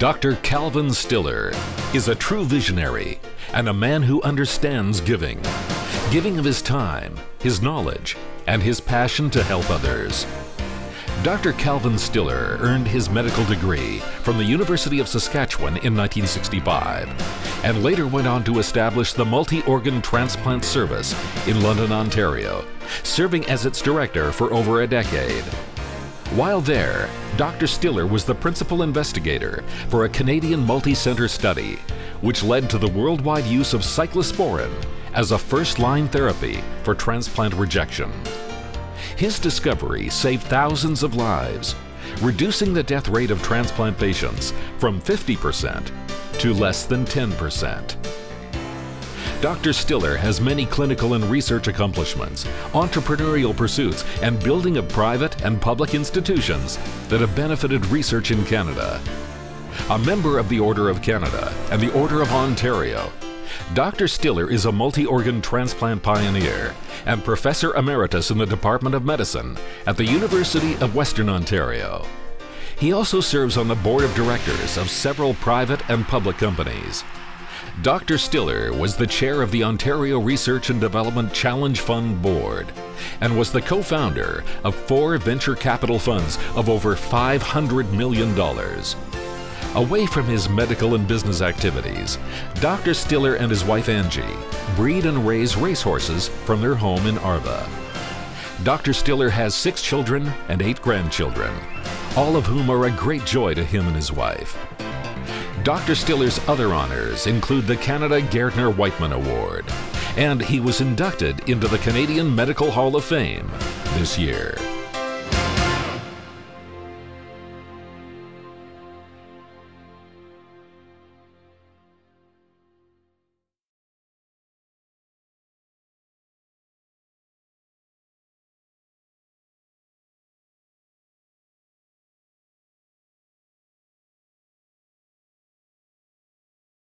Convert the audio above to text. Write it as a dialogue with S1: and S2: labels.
S1: Dr. Calvin Stiller is a true visionary and a man who understands giving. Giving of his time, his knowledge, and his passion to help others. Dr. Calvin Stiller earned his medical degree from the University of Saskatchewan in 1965 and later went on to establish the Multi-Organ Transplant Service in London, Ontario, serving as its director for over a decade. While there, Dr. Stiller was the principal investigator for a Canadian multi-center study, which led to the worldwide use of cyclosporin as a first-line therapy for transplant rejection. His discovery saved thousands of lives, reducing the death rate of transplant patients from 50% to less than 10%. Dr. Stiller has many clinical and research accomplishments, entrepreneurial pursuits, and building of private and public institutions that have benefited research in Canada. A member of the Order of Canada and the Order of Ontario, Dr. Stiller is a multi-organ transplant pioneer and Professor Emeritus in the Department of Medicine at the University of Western Ontario. He also serves on the board of directors of several private and public companies. Dr. Stiller was the chair of the Ontario Research and Development Challenge Fund Board and was the co-founder of 4 venture capital funds of over $500 million. Away from his medical and business activities, Dr. Stiller and his wife Angie breed and raise racehorses from their home in Arva. Dr. Stiller has 6 children and 8 grandchildren, all of whom are a great joy to him and his wife. Dr. Stiller's other honors include the Canada Gairdner Whiteman Award, and he was inducted into the Canadian Medical Hall of Fame this year.